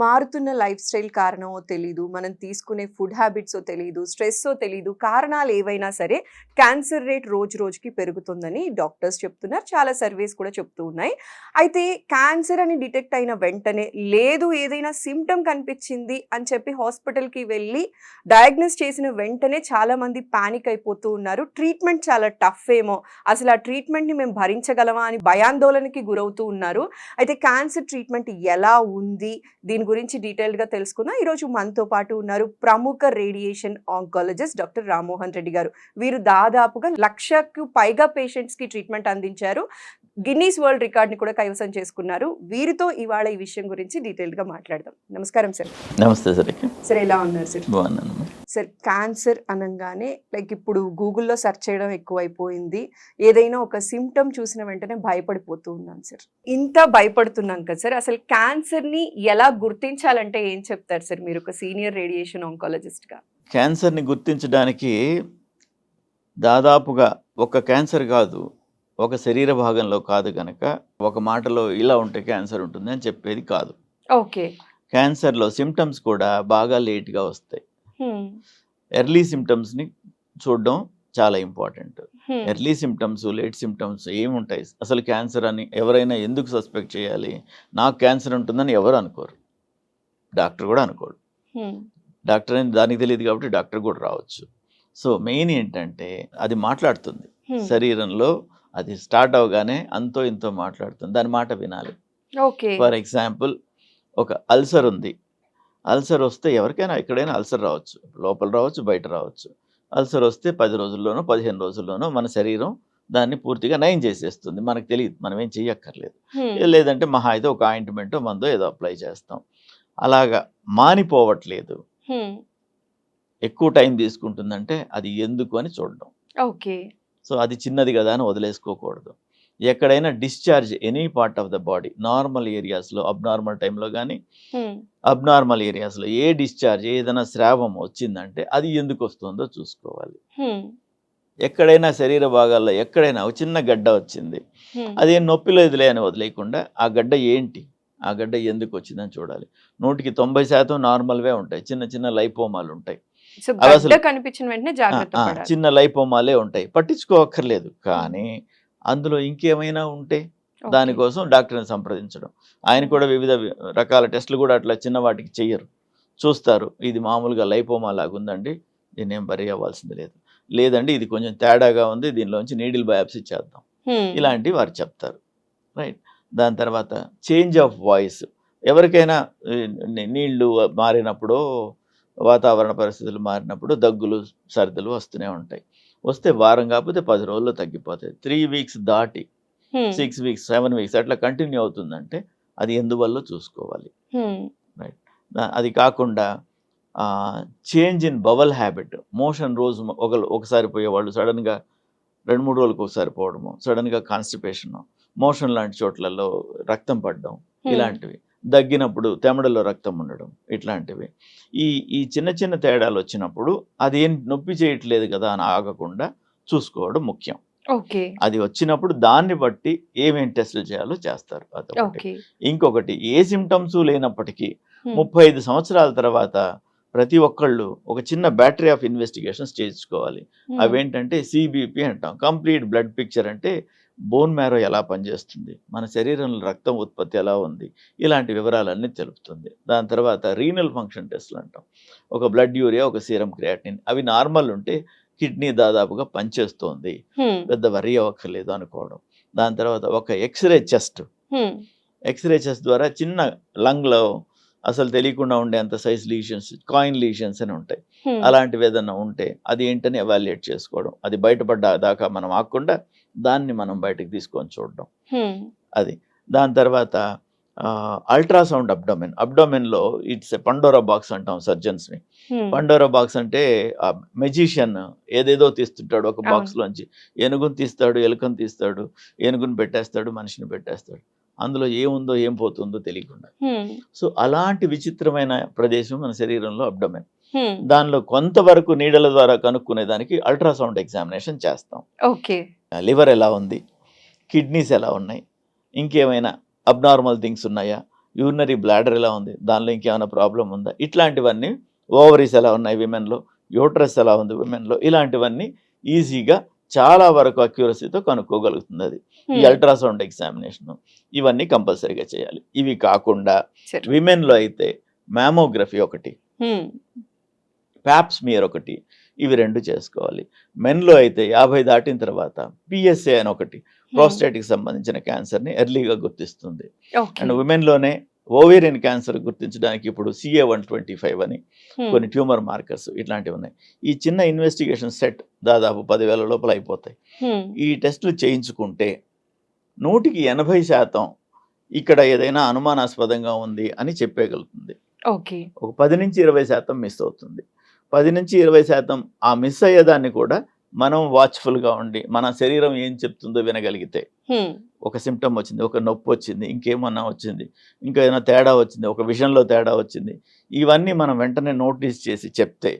మారుతున్న life style కారణమో తెలీదు. మనం తీసుకునే ఫుడ్ హ్యాబిట్సో తెలీదు. స్ట్రెస్సో తెలీదు. కారణాలు ఏవైనా సరే క్యాన్సర్ రేట్ రోజు రోజుకి పెరుగుతుందని డాక్టర్స్ చెప్తున్నారు. చాలా సర్వేస్ కూడా చెప్తూ ఉన్నాయి. అయితే క్యాన్సర్ అని డిటెక్ట్ అయిన వెంటనే లేదు ఏదైనా సిమ్టమ్ కనిపించింది అని చెప్పి హాస్పిటల్‌కి వెళ్ళి డయాగ్నోస్ చేసిన వెంటనే చాలామంది పానిక్ అయిపోతూ ఉన్నారు. ట్రీట్మెంట్ చాలా టఫ్ ఏమో, అసలు ఆ ట్రీట్మెంట్‌ని మేము భరించగలమా అని భయాందోళనకి గురవుతూ ఉన్నారు. అయితే క్యాన్సర్ ట్రీట్మెంట్ ఎలా ఉంది? దీని గురించి డీటెయిల్డ్‌గా తెలుసుకుందాం. ఈరోజు మనతో పాటు ఉన్నారు ప్రముఖ radiation oncologist doctor Rammohan Reddy గారు. వీరు దాదాపుగా 1,00,000కు పైగా పేషెంట్స్‌కి ట్రీట్మెంట్ అందించారు. గిన్నీస్ వరల్డ్ రికార్డ్‌ని కూడా కైవసం చేసుకున్నారు. వీరితో ఇవాళ ఈ విషయం గురించి డీటెయిల్డ్‌గా మాట్లాడదాం. నమస్కారం సార్. నమస్తే సార్. సార్ ఎలా ఉన్నారు సార్? బాగున్నాను. సార్ క్యాన్సర్ అనంగానే ఇప్పుడు గూగుల్‌లో సెర్చ్ చేయడం ఎక్కువైపోయింది. ఏదైనా ఒక సిమ్టమ్ చూసిన వెంటనే భయపడిపోతూ ఉన్నాం సార్. ఇంత భయపడుతున్నాం కదా సార్, అసలు క్యాన్సర్‌ని ఎలా గుర్తించాలంటే ఏం చెప్తారు సార్ మీరు ఒక సీనియర్ రేడియేషన్ ఆంకాలజిస్ట్‌గా? క్యాన్సర్ని గుర్తించడానికి దాదాపుగా ఒక క్యాన్సర్ కాదు, ఒక శరీర భాగంలో కాదు కనుక ఒక మాటలో ఇలా ఉంటే క్యాన్సర్ ఉంటుంది అని చెప్పేది కాదు. ఓకే. క్యాన్సర్లో సిమ్టమ్స్ కూడా బాగా లేట్గా వస్తాయి. ఎర్లీ సిమ్టమ్స్ని చూడడం చాలా important. Early symptoms, late symptoms ఏముంటాయి? అసలు క్యాన్సర్ అని ఎవరైనా ఎందుకు సస్పెక్ట్ చేయాలి? నాకు క్యాన్సర్ ఉంటుందని ఎవరు అనుకోరు, డాక్టర్ కూడా అనుకోడు. డాక్టర్ అని దానికి తెలియదు కాబట్టి డాక్టర్ కూడా రావచ్చు. సో మెయిన్ ఏంటంటే అది మాట్లాడుతుంది శరీరంలో. అది స్టార్ట్ అవగానే అంతో ఇంతో మాట్లాడుతుంది, దాని మాట వినాలి. ఫర్ ఎగ్జాంపుల్, ఒక అల్సర్ ఉంది. అల్సర్ వస్తే ఎవరికైనా ఎక్కడైనా అల్సర్ రావచ్చు, లోపల రావచ్చు, బయట రావచ్చు. అల్సర్ వస్తే 10 రోజుల్లోనో 15 రోజుల్లోనో మన శరీరం దాన్ని పూర్తిగా నయం చేసేస్తుంది. మనకు తెలియదు, మనం ఏం చెయ్యక్కర్లేదు. లేదంటే మహా అయితే ఒక ఆయింట్మెంటో మందో ఏదో అప్లై చేస్తాం. అలాగా మానిపోవట్లేదు, ఎక్కువ టైం తీసుకుంటుందంటే అది ఎందుకు అని చూడడం. ఓకే. సో అది చిన్నది కదా అని వదిలేసుకోకూడదు. ఎక్కడైనా discharge any part of the body, normal ఏరియాస్లో, అబ్నార్మల్ టైంలో కానీ అబ్నార్మల్ ఏరియాస్లో ఏ డిశ్చార్జ్, ఏదైనా స్రావం వచ్చిందంటే అది ఎందుకు వస్తుందో చూసుకోవాలి. ఎక్కడైనా శరీర భాగాల్లో ఎక్కడైనా ఒక చిన్న గడ్డ వచ్చింది, అదేం నొప్పి లేదులే అని వదిలేయకుండా ఆ గడ్డ ఏంటి, ఆ గడ్డ ఎందుకు వచ్చిందని చూడాలి. 100కి 90% నార్మల్వే ఉంటాయి. చిన్న చిన్న లైపోమాలు ఉంటాయి. కనిపించిన వెంటనే జాగ్రత్త పడాలి. చిన్న లైపోమాలే ఉంటాయి, పట్టించుకోవక్కర్లేదు. కానీ అందులో ఇంకేమైనా ఉంటే దానికోసం డాక్టర్ని సంప్రదించడం. ఆయన కూడా వివిధ రకాల టెస్టులు కూడా అట్లా చిన్న వాటికి చెయ్యరు, చూస్తారు. ఇది మామూలుగా లైపోమా లాగా ఉందండి, దీన్ని ఏం బరీ అవ్వాల్సింది లేదు. లేదండి ఇది కొంచెం తేడాగా ఉంది, దీనిలోంచి నీడిల్ బయాప్సీ చేద్దాం, ఇలాంటివి వారు చెప్తారు. రైట్. దాని తర్వాత చేంజ్ ఆఫ్ వాయిస్. ఎవరికైనా నీళ్లు మారినప్పుడు, వాతావరణ పరిస్థితులు మారినప్పుడు దగ్గులు, సర్దులు వస్తూనే ఉంటాయి. వస్తే వారం కాకపోతే 10 రోజుల్లో తగ్గిపోతాయి. 3 వీక్స్ దాటి 6 వీక్స్, 7 వీక్స్ అట్లా కంటిన్యూ అవుతుందంటే అది ఎందువల్ల చూసుకోవాలి. రైట్. అది కాకుండా change in bowel habit. Motion రోజు ఒకసారి పోయేవాళ్ళు సడన్గా 2-3 రోజులకు ఒకసారి పోవడము, సడన్గా కాన్స్టిపేషన్, మోషన్ లాంటి చోట్లలో రక్తం పడడం, ఇలాంటివి. దగ్గినప్పుడు తెమడలో రక్తం ఉండడం, ఇట్లాంటివి. ఈ చిన్న చిన్న తేడాలు వచ్చినప్పుడు అది ఏం నొప్పి చేయట్లేదు కదా అని ఆగకుండా చూసుకోవడం ముఖ్యం. అది వచ్చినప్పుడు దాన్ని బట్టి ఏమేం టెస్టులు చేయాలో చేస్తారు. అదొకటి. ఇంకొకటి, ఏ సిమ్టమ్స్ లేనప్పటికీ 35 సంవత్సరాల తర్వాత ప్రతి ఒక్కళ్ళు ఒక చిన్న బ్యాటరీ ఆఫ్ ఇన్వెస్టిగేషన్స్ చేయించుకోవాలి. అవేంటంటే సిబిపి అంటాం, కంప్లీట్ బ్లడ్ పిక్చర్. అంటే బోన్ మ్యారో ఎలా పనిచేస్తుంది, మన శరీరంలో రక్తం ఉత్పత్తి ఎలా ఉంది, ఇలాంటి వివరాలన్నీ తెలుపుతుంది. దాని తర్వాత రీనల్ ఫంక్షన్ టెస్ట్లు అంటాం, ఒక బ్లడ్ యూరియా, ఒక సీరం క్రియాటినిన్. అవి నార్మల్ ఉంటే కిడ్నీ దాదాపుగా పనిచేస్తోంది, పెద్ద వరి అవ్వక్కర్లేదు అనుకోవడం. దాని తర్వాత ఒక ఎక్స్రే చెస్ట్. ఎక్స్రే చెస్ట్ ద్వారా చిన్న లంగ్లో అసలు తెలియకుండా ఉండేంత సైజ్ లీషన్స్, కాయిన్ లీషన్స్ అని ఉంటాయి. అలాంటివి ఏదన్నా ఉంటే అది ఏంటని ఎవాల్యుయేట్ చేసుకోవడం. అది బయటపడ్డ దాకా మనం ఆగకుండా దాన్ని మనం బయటకు తీసుకొని చూడడం. అది. దాని తర్వాత అల్ట్రాసౌండ్ అబ్డోమెన్. అబ్డోమెన్లో ఇట్స్ ఎ పండోరా బాక్స్ అంటాం సర్జన్స్ని. పండోరా బాక్స్ అంటే ఆ మెజిషియన్ ఏదేదో తీస్తుంటాడు ఒక బాక్స్లోంచి. ఏనుగుని తీస్తాడు, ఎలుకను తీస్తాడు, ఏనుగుని పెట్టేస్తాడు, మనిషిని పెట్టేస్తాడు. అందులో ఏముందో ఏం పోతుందో తెలియకుండా. సో అలాంటి విచిత్రమైన ప్రదేశం మన శరీరంలో అబ్డోమెన్. దానిలో కొంతవరకు నీడల ద్వారా కనుక్కునేదానికి అల్ట్రాసౌండ్ ఎగ్జామినేషన్ చేస్తాం. లివర్ ఎలా ఉంది, కిడ్నీస్ ఎలా ఉన్నాయి, ఇంకేమైనా అబ్నార్మల్ థింగ్స్ ఉన్నాయా, యూరినరీ బ్లాడర్ ఎలా ఉంది, దానిలో ఇంకేమైనా ప్రాబ్లం ఉందా, ఇట్లాంటివన్నీ, ఓవరీస్ ఎలా ఉన్నాయి విమెన్లో, యూట్రస్ ఎలా ఉంది విమెన్లో, ఇలాంటివన్నీ ఈజీగా చాలా వరకు అక్యూరసీతో కనుక్కోగలుగుతుంది అది. ఈ అల్ట్రాసౌండ్ ఎగ్జామినేషన్ ఇవన్నీ కంపల్సరీగా చేయాలి. ఇవి కాకుండా సరే. విమెన్లో అయితే మ్యామోగ్రఫీ ఒకటి, ప్యాప్స్మియర్ ఒకటి, ఇవి 2 చేసుకోవాలి. మెన్లో అయితే 50 దాటిన తర్వాత పిఎస్ఏ అని ఒకటి, ప్రోస్టేట్కి సంబంధించిన క్యాన్సర్ని ఎర్లీగా గుర్తిస్తుంది. అండ్ ఉమెన్లోనే ఓవేరియన్ క్యాన్సర్ గుర్తించడానికి ఇప్పుడు CA-125 అని కొన్ని ట్యూమర్ మార్కర్స్ ఇట్లాంటివి ఉన్నాయి. ఈ చిన్న ఇన్వెస్టిగేషన్ సెట్ దాదాపు 10,000 లోపల అయిపోతాయి. ఈ టెస్టులు చేయించుకుంటే 100% ఇక్కడ ఏదైనా అనుమానాస్పదంగా ఉంది అని చెప్పగలుగుతుంది. ఓకే. ఒక 10-20% మిస్ అవుతుంది. 10-20% ఆ మిస్ అయ్యేదాన్ని కూడా మనం వాచ్ఫుల్గా ఉండి మన శరీరం ఏం చెప్తుందో వినగలిగితే, ఒక సిమ్టమ్ వచ్చింది, ఒక నొప్పి వచ్చింది, ఇంకేమన్నా వచ్చింది, ఇంకా ఏదైనా తేడా వచ్చింది, ఒక విషయంలో తేడా వచ్చింది, ఇవన్నీ మనం వెంటనే నోటీస్ చేసి చెప్తే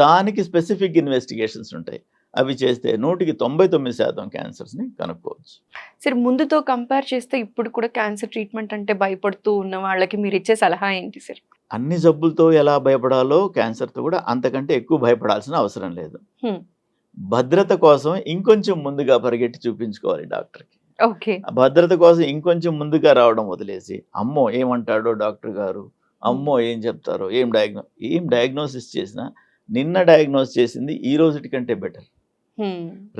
దానికి స్పెసిఫిక్ ఇన్వెస్టిగేషన్స్ ఉంటాయి. అవి చేస్తే 99% క్యాన్సర్స్ని కనుక్కోవచ్చు. సరే, ముందుతో కంపేర్ చేస్తే ఇప్పుడు కూడా క్యాన్సర్ ట్రీట్మెంట్ అంటే భయపడుతూ ఉన్న వాళ్ళకి మీరు ఇచ్చే సలహా ఏంటి సార్? అన్ని జబ్బులతో ఎలా భయపడాలో క్యాన్సర్తో కూడా అంతకంటే ఎక్కువ భయపడాల్సిన అవసరం లేదు. భద్రత కోసం ఇంకొంచెం ముందుగా పరిగెట్టి చూపించుకోవాలి డాక్టర్కి. ఓకే. ఆ భద్రత కోసం ఇంకొంచెం ముందుగా రావడం వదిలేసి, అమ్మో ఏమంటాడో డాక్టర్ గారు, అమ్మో ఏం చెప్తారో, ఏం డయాగ్నోసిస్ చేసినా నిన్న డయాగ్నోస్ చేసింది ఈ రోజుటి కంటే బెటర్,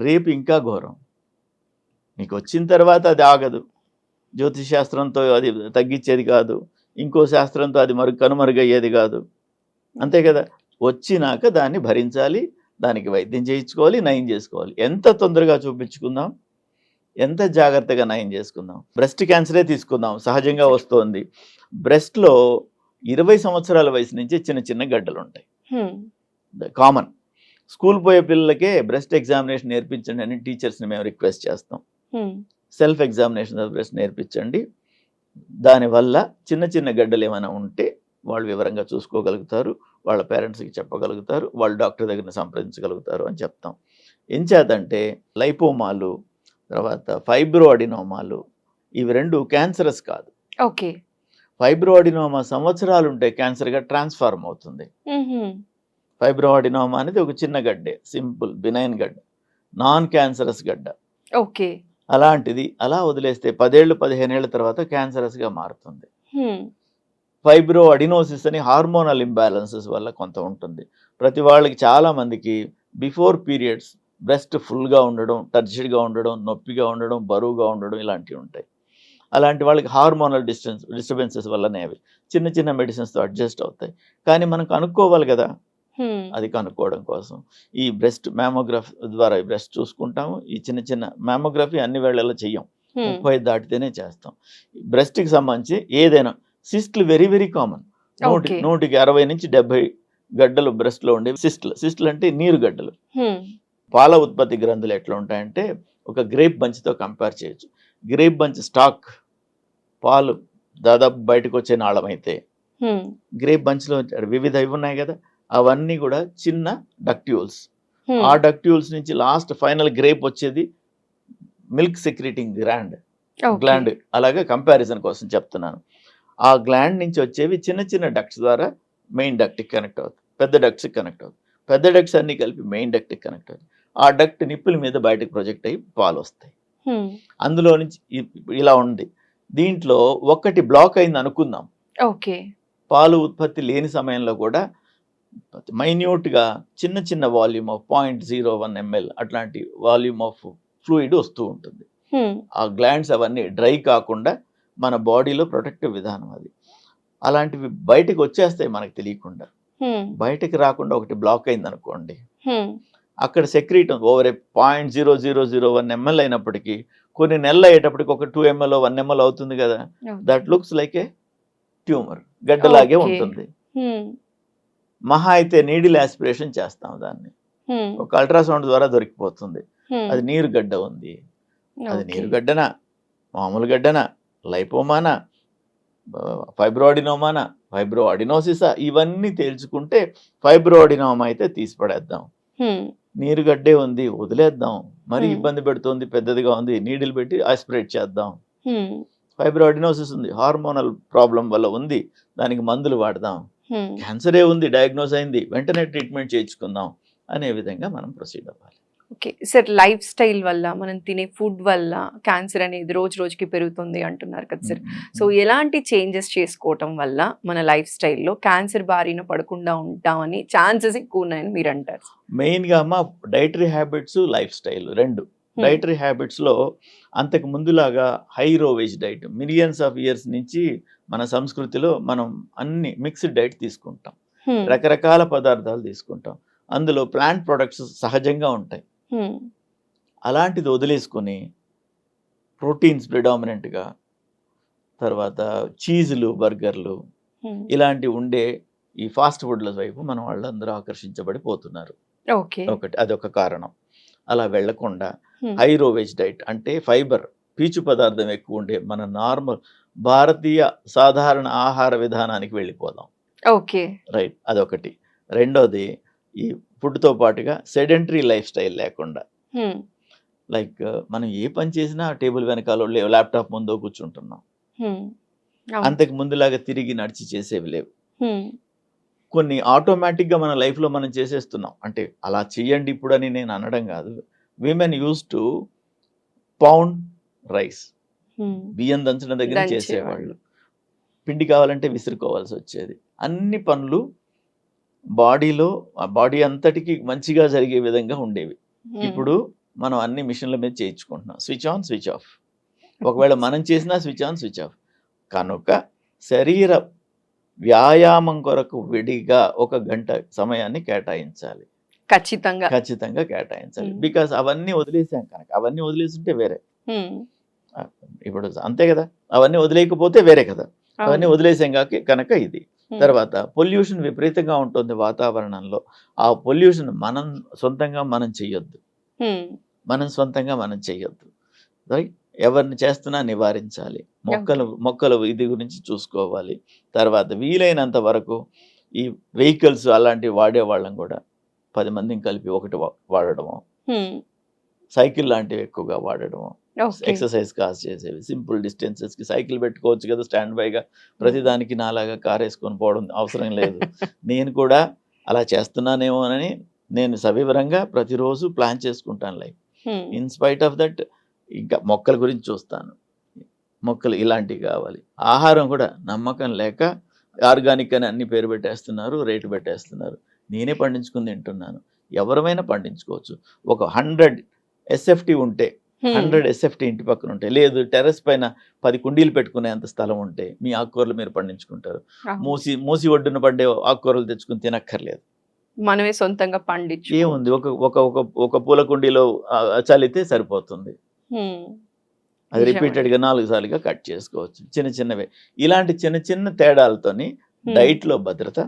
రేపు ఇంకా ఘోరం. మీకు వచ్చిన తర్వాత అది ఆగదు, జ్యోతిష్ శాస్త్రంతో అది తగ్గించేది కాదు, ఇంకో శాస్త్రంతో అది కనుమరుగయ్యేది కాదు, అంతే కదా. వచ్చినాక దాన్ని భరించాలి, దానికి వైద్యం చేయించుకోవాలి, నయం చేసుకోవాలి. ఎంత తొందరగా చూపించుకుందాం, ఎంత జాగ్రత్తగా నయం చేసుకుందాం. బ్రెస్ట్ క్యాన్సరే తీసుకుందాం, సహజంగా వస్తుంది. బ్రెస్ట్లో 20 సంవత్సరాల వయసు నుంచి చిన్న చిన్న గడ్డలు ఉంటాయి, కామన్. స్కూల్ పోయే పిల్లలకే బ్రెస్ట్ ఎగ్జామినేషన్ నేర్పించండి అని టీచర్స్ని మేము రిక్వెస్ట్ చేస్తాం. సెల్ఫ్ ఎగ్జామినేషన్ ఆఫ్ బ్రెస్ట్ నేర్పించండి, దానివల్ల చిన్న చిన్న గడ్డలు ఏమైనా ఉంటే వాళ్ళు వివరంగా చూసుకోగలుగుతారు, వాళ్ళ పేరెంట్స్కి చెప్పగలుగుతారు, వాళ్ళు డాక్టర్ దగ్గర సంప్రదించగలుగుతారు అని చెప్తాం. ఏం చేతంటే లైపోమాలు, తర్వాత ఫైబ్రో అడినోమాలు, ఇవి 2 క్యాన్సరస్ కాదు. ఓకే. ఫైబ్రో అడినోమా సంవత్సరాలు ఉంటే క్యాన్సర్గా ట్రాన్స్ఫార్మ్ అవుతుంది. ఫైబ్రో అడినోమా అనేది ఒక చిన్న గడ్డే, సింపుల్ బినైన్ గడ్డ, నాన్ క్యాన్సరస్ గడ్డ. ఓకే. అలాంటిది అలా వదిలేస్తే 10 ఏళ్ళు 15 ఏళ్ల తర్వాత క్యాన్సరస్గా మారుతుంది. ఫైబ్రో అడినోసిస్ అని హార్మోనల్ ఇంబ్యాలెన్సెస్ వల్ల కొంత ఉంటుంది. ప్రతి వాళ్ళకి చాలామందికి బిఫోర్ పీరియడ్స్ బ్రెస్ట్ ఫుల్గా ఉండడం, టర్చిడ్గా ఉండడం, నొప్పిగా ఉండడం, బరువుగా ఉండడం ఇలాంటివి ఉంటాయి. అలాంటి వాళ్ళకి హార్మోనల్ డిస్టర్బెన్సెస్ వల్లనే అవి చిన్న చిన్న మెడిసిన్స్తో అడ్జస్ట్ అవుతాయి. కానీ మనం కనుక్కోవాలి కదా, అది కనుక్కోవడం కోసం ఈ బ్రెస్ట్ మ్యామోగ్రఫీ ద్వారా ఈ బ్రెస్ట్ చూసుకుంటాము. ఈ చిన్న చిన్న మ్యామోగ్రఫీ అన్ని వేళల్లో చెయ్యం, 30 దాటితేనే చేస్తాం. బ్రెస్ట్కి సంబంధించి ఏదైనా సిస్ట్లు వెరీ వెరీ కామన్. 100కి 60-70 గడ్డలు బ్రెస్ట్లో ఉండే సిస్ట్లు అంటే నీరు గడ్డలు. పాల ఉత్పత్తి గ్రంథులు ఎట్లా ఉంటాయంటే ఒక గ్రేప్ బంచ్తో కంపేర్ చేయొచ్చు. గ్రేప్ బంచ్ స్టాక్, పాలు దాదాపు బయటకు వచ్చే నాళం అయితే, గ్రేప్ బంచ్లో వివిధ ఇవి ఉన్నాయి కదా, అవన్నీ కూడా చిన్న డక్ట్యూల్స్. ఆ డక్ట్యూల్స్ నుంచి లాస్ట్ ఫైనల్ గ్రేప్ వచ్చేది మిల్క్ సెక్రీటింగ్ గ్లాండ్. అలాగే కంపారిజన్ కోసం చెప్తున్నాను. ఆ గ్లాండ్ నుంచి వచ్చేవి చిన్న చిన్న డక్ట్స్ ద్వారా మెయిన్ డక్ట్కి కనెక్ట్ అవుతుంది, పెద్ద డక్ట్స్కి కనెక్ట్ అవుతుంది, పెద్ద డక్ట్స్ అన్ని కలిపి మెయిన్ డక్ట్కి కనెక్ట్ అవుతుంది. ఆ డక్ట్ నిప్పుల మీద బయటకు ప్రొజెక్ట్ అయ్యి పాలు వస్తాయి. అందులో నుంచి ఇలా ఉంది. దీంట్లో ఒకటి బ్లాక్ అయింది అనుకుందాం, ఓకే. పాలు ఉత్పత్తి లేని సమయంలో కూడా మైన్యూట్గా చిన్న చిన్న వాల్యూమ్ ఆఫ్ 0.01 ml అట్లాంటి వాల్యూమ్ ఆఫ్ ఫ్లూయిడ్ వస్తూ ఉంటుంది. ఆ గ్లాండ్స్ అవన్నీ డ్రై కాకుండా మన బాడీలో ప్రొటెక్టివ్ విధానం అది. అలాంటివి బయటకు వచ్చేస్తాయి మనకు తెలియకుండా. బయటకు రాకుండా ఒకటి బ్లాక్ అయింది అనుకోండి, అక్కడ సెక్రీట్ ఓవర్ 0.0001 ml అయినప్పటికీ కొన్ని నెలలు అయ్యేటప్పటికి ఒక 2 ml 1 ml అవుతుంది కదా, that looks like a tumour, గడ్డలాగే ఉంటుంది. మహా అయితే నీడిల్ ఆస్పిరేషన్ చేస్తాం దాన్ని, ఒక అల్ట్రాసౌండ్ ద్వారా దొరికిపోతుంది అది నీరు గడ్డ ఉంది. అది నీరు గడ్డనా, మామూలు గడ్డనా, లైపోమానా, ఫైబ్రో అడినోమానా, ఫైబ్రో అడినోసిసా, ఇవన్నీ తేల్చుకుంటే ఫైబ్రో అడినోమా అయితే తీసి పడేద్దాం. నీరు గడ్డే ఉంది వదిలేద్దాం, మరి ఇబ్బంది పెడుతుంది, పెద్దదిగా ఉంది, నీడిల్ పెట్టి ఆస్పిరేట్ చేద్దాం. ఫైబ్రోఅడినోసిస్ ఉంది, హార్మోనల్ ప్రాబ్లం వల్ల ఉంది, దానికి మందులు వాడదాం. క్యాన్సరే ఉంది, డయాగ్నోస్ అయింది, వెంటనే ట్రీట్మెంట్ చేయించుకుందాం అనే విధంగా మనం ప్రొసీడ్ అవ్వాలి. ఓకే సార్, లైఫ్ స్టైల్ వల్ల మనం తినే ఫుడ్ వల్ల క్యాన్సర్ అనేది రోజు రోజుకి పెరుగుతుంది అంటున్నారు కదా సార్. సో ఎలాంటి చేంజెస్ చేసుకోవటం వల్ల మన లైఫ్ స్టైల్లో క్యాన్సర్ బారిన పడకుండా ఉంటామని ఛాన్సెస్ ఎక్కువ ఉన్నాయని మీరు అంటారు? మెయిన్గా అమ్మ డైటరీ హ్యాబిట్స్, లైఫ్ స్టైల్ రెండు. డైటరీ హ్యాబిట్స్లో అంతకు ముందులాగా high roughage diet millions of years నుంచి మన సంస్కృతిలో మనం అన్ని మిక్స్డ్ డైట్ తీసుకుంటాం, రకరకాల పదార్థాలు తీసుకుంటాం, అందులో ప్లాంట్ ప్రొడక్ట్స్ సహజంగా ఉంటాయి. అలాంటిది వదిలేసుకొని ప్రోటీన్స్ ప్రిడామినెంట్గా, తర్వాత చీజులు, బర్గర్లు ఇలాంటివి ఉండే ఈ ఫాస్ట్ ఫుడ్ల వైపు మన వాళ్ళందరూ ఆకర్షించబడిపోతున్నారు. ఒకటి అదొక కారణం. అలా వెళ్లకుండా హై రోవేజ్ డైట్ అంటే ఫైబర్, పీచు పదార్థం ఎక్కువ ఉండే మన నార్మల్ భారతీయ సాధారణ ఆహార విధానానికి వెళ్ళిపోదాం. ఓకే రైట్, అదొకటి. రెండోది ఈ ఫుడ్తో పాటుగా సెడెంటరీ లైఫ్ స్టైల్ లేకుండా, లైక్ మనం ఏ పని చేసినా టేబుల్ వెనకాల ల్యాప్టాప్ ముందో కూర్చుంటున్నాం. అంతకు ముందులాగా తిరిగి నడిచి చేసేవి లేవు. కొన్ని ఆటోమేటిక్గా మన లైఫ్లో మనం చేసేస్తున్నాం. అంటే అలా చెయ్యండి ఇప్పుడు అని నేను అనడం కాదు. Women use to pound rice, బియ్యం దంచడం దగ్గర చేసేవాళ్ళు. పిండి కావాలంటే విసురుకోవాల్సి వచ్చేది. అన్ని పనులు బాడీలో బాడీ అంతటికి మంచిగా జరిగే విధంగా ఉండేవి. ఇప్పుడు మనం అన్ని మిషన్ల మీద చేయించుకుంటున్నాం, స్విచ్ ఆన్ స్విచ్ ఆఫ్. ఒకవేళ మనం చేసినా స్విచ్ ఆన్ స్విచ్ ఆఫ్. కనుక శరీర వ్యాయామం కొరకు విడిగా 1 గంట సమయాన్ని కేటాయించాలి, ఖచ్చితంగా కేటాయించాలి. బికాస్ అవన్నీ వదిలేసాం కనుక. అవన్నీ వదిలేస్తుంటే వేరే, ఇప్పుడు అంతే కదా, అవన్నీ వదిలేకపోతే వేరే కదా. అవన్నీ వదిలేసాం కనుక ఇది. తర్వాత పొల్యూషన్ విపరీతంగా ఉంటుంది వాతావరణంలో. ఆ పొల్యూషన్ మనం సొంతంగా మనం చెయ్యొద్దు, రైట్. ఎవరిని చేస్తున్నా నివారించాలి. మొక్కలు ఇది గురించి చూసుకోవాలి. తర్వాత వీలైనంత వరకు ఈ వెహికల్స్ అలాంటివి వాడేవాళ్ళం కూడా 10 మందిని కలిపి ఒకటి వాడడము, సైకిల్ లాంటివి ఎక్కువగా వాడడము, ఎక్సర్సైజ్ కాస్ చేసేవి, సింపుల్ డిస్టెన్సెస్కి సైకిల్ పెట్టుకోవచ్చు కదా స్టాండ్ బైగా. ప్రతిదానికి నాలాగా కార్ వేసుకొని పోవడం అవసరం లేదు. నేను కూడా అలా చేస్తున్నానేమోనని నేను సవివరంగా ప్రతిరోజు ప్లాన్ చేసుకుంటాను లైఫ్. ఇన్స్పైట్ ఆఫ్ దట్ ఇంకా మొక్కల గురించి చూస్తాను. మొక్కలు ఇలాంటివి కావాలి. ఆహారం కూడా నమ్మకం లేక ఆర్గానిక్ అని అన్ని పేరు పెట్టేస్తున్నారు, రేటు పెట్టేస్తున్నారు. నేనే పండించుకుని తింటున్నాను. ఎవరమైనా పండించుకోవచ్చు. ఒక 100 SFT ఉంటే, 100 SFT ఇంటి పక్కన ఉంటే, లేదు టెర్రస్ పైన 10 కుండీలు పెట్టుకునేంత స్థలం ఉంటే మీ ఆకుకూరలు మీరు పండించుకుంటారు. మూసి ఒడ్డున పడ్డే ఆకుకూరలు తెచ్చుకుని తినక్కర్లేదు, మనమే సొంతంగా పండించు. ఏముంది, ఒక పూల కుండీలో చల్లితే సరిపోతుంది. అది రిపీటెడ్గా 4 సార్లుగా కట్ చేసుకోవచ్చు. చిన్నవే. ఇలాంటి చిన్న తేడాలతోని డైట్లో భద్రత,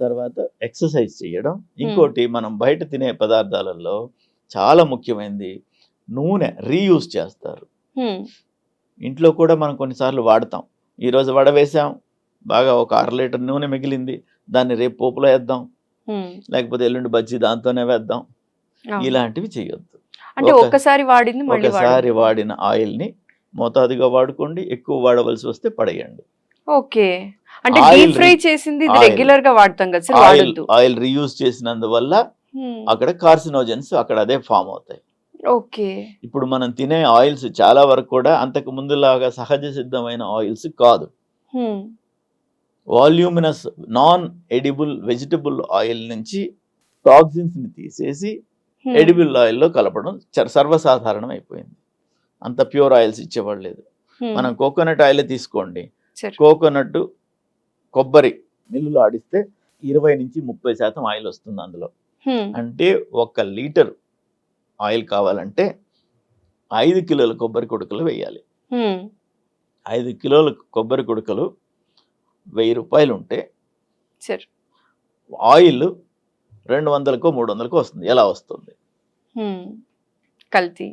తర్వాత ఎక్సర్సైజ్ చేయడం. ఇంకోటి, మనం బయట తినే పదార్థాలలో చాలా ముఖ్యమైనది నూనె రీయూజ్ చేస్తారు. ఇంట్లో కూడా మనం కొన్నిసార్లు వాడతాం. ఈరోజు వడవేసాం, బాగా ఒక 1/2 లీటర్ నూనె మిగిలింది, దాన్ని రేపు పోపులో వేద్దాం, లేకపోతే ఎల్లుండి బజ్జీ దాంతోనే వేద్దాం. ఇలాంటివి చేయొద్దు. అంటే ఒకసారి వాడిన ఆయిల్ని మోతాదుగా వాడుకోండి. ఎక్కువ వాడవలసి వస్తే పడేయండి. ఓకే, అంటే డీప్ ఫ్రై చేసింది రెగ్యులర్ గా వాడతాం కదా సార్, వాడొద్దు. ఆయిల్ రీయూజ్ చేసినందువల్ల అక్కడ కార్సినోజన్స్ అక్కడ అదే ఫామ్ అవుతాయి. ఓకే, ఇప్పుడు మనం తినే ఆయిల్స్ చాలా వరకు కూడా అంతకు ముందులాగా సహజ సిద్ధమైన ఆయిల్స్ కాదు. Voluminous non edible vegetable oil నుంచి టాక్సిన్స్ ని తీసేసి ఎడిబుల్ ఆయిల్లో కలపడం సర్వసాధారణం అయిపోయింది. అంత ప్యూర్ ఆయిల్స్ ఇచ్చేవాళ్ళు లేదు. మనం కోకోనట్ ఆయిల్ తీసుకోండి, కోకోనట్ కొబ్బరి మిల్లులో ఆడిస్తే 20 నుంచి 30% ఆయిల్ వస్తుంది అందులో. అంటే 1 లీటర్ ఆయిల్ కావాలంటే 5 కిలోల కొబ్బరి కుడకలు వేయాలి. 5 కిలోల కొబ్బరి కుడకలు 1000 రూపాయలు ఉంటే ఆయిల్ 200కో 300కో వస్తుంది. ఎలా వస్తుంది? కల్తీ.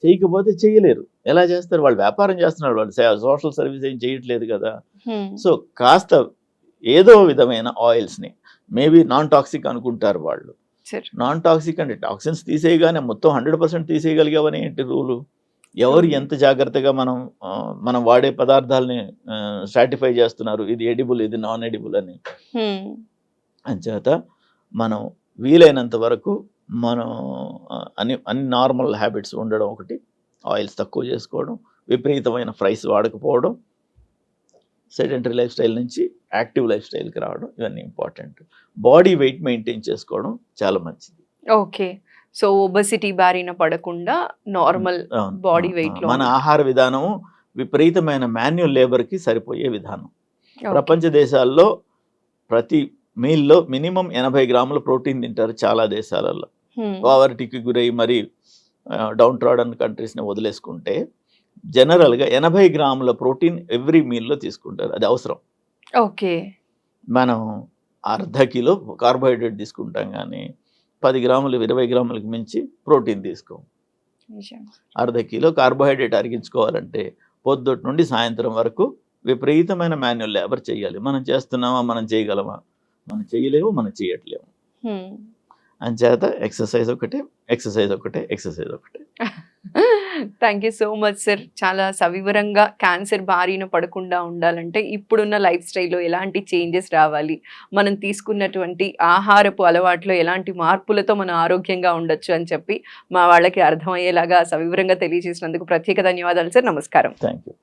చేయకపోతే చేయలేరు. ఎలా చేస్తారు? వాళ్ళు వ్యాపారం చేస్తున్నారు, వాళ్ళు సోషల్ సర్వీస్ ఏం చేయట్లేదు కదా. సో కాస్త ఏదో విధమైన ఆయిల్స్ని, మేబీ నాన్ టాక్సిక్ అనుకుంటారు వాళ్ళు. నాన్ టాక్సిక్ అంటే టాక్సిన్స్ తీసేయగానే మొత్తం 100% తీసేయగలిగావని ఏంటి రూలు? ఎవరు ఎంత జాగ్రత్తగా మనం వాడే పదార్థాలని స్ట్రాటిఫై చేస్తున్నారు, ఇది ఎడిబుల్ ఇది నాన్ ఎడిబుల్ అని. అంచేత మనం వీలైనంత వరకు మనం అన్ని నార్మల్ హ్యాబిట్స్ ఉండడం ఒకటి, ఆయిల్స్ తక్కువ చేసుకోవడం, విపరీతమైన ఫ్రైస్ వాడకపోవడం, సెడెంటరీ లైఫ్ స్టైల్ నుంచి యాక్టివ్ లైఫ్ స్టైల్కి రావడం, ఇవన్నీ ఇంపార్టెంట్. బాడీ వెయిట్ మెయింటైన్ చేసుకోవడం చాలా మంచిది. ఓకే. సో ఒబెసిటీ బారిన పడకుండా నార్మల్ బాడీ వెయిట్ లో మన ఆహార విధానం విపరీతమైన మాన్యువల్ లేబర్కి సరిపోయే విధానం. ప్రపంచ దేశాల్లో ప్రతి మీల్లో మినిమం 80 గ్రాముల ప్రోటీన్ తింటారు చాలా దేశాలలో. పావర్టీకి గురై మరి డౌన్ ట్రాడన్ కంట్రీస్ని వదిలేసుకుంటే జనరల్గా 80 గ్రాముల ప్రోటీన్ ఎవ్రీ మీల్లో తీసుకుంటారు, అది అవసరం. ఓకే. మనం అర్ధ కిలో కార్బోహైడ్రేట్ తీసుకుంటాం కానీ 10 గ్రాములు 20 గ్రాములకు మించి ప్రోటీన్ తీసుకోం. అర్ధ కిలో కార్బోహైడ్రేట్ అరిగించుకోవాలంటే పొద్దుటి నుండి సాయంత్రం వరకు విపరీతమైన మాన్యువల్ లేబర్ చేయాలి. మనం చేస్తున్నామా, మనం చేయగలమా? మనం చేయలేము, మనం చేయట్లేము. అంచేత ఎక్సర్సైజ్ ఒకటే, ఎక్సర్సైజ్ ఒకటే, ఎక్సర్సైజ్ ఒకటే. Thank you so much sir. చాలా సవివరంగా క్యాన్సర్ బారిన పడకుండా ఉండాలంటే ఇప్పుడున్న లైఫ్ స్టైల్లో ఎలాంటి చేంజెస్ రావాలి, మనం తీసుకున్నటువంటి ఆహారపు అలవాట్లో ఎలాంటి మార్పులతో మనం ఆరోగ్యంగా ఉండొచ్చు అని చెప్పి మా వాళ్ళకి అర్థమయ్యేలాగా సవివరంగా తెలియజేసినందుకు ప్రత్యేక ధన్యవాదాలు సార్. నమస్కారం. Thank you.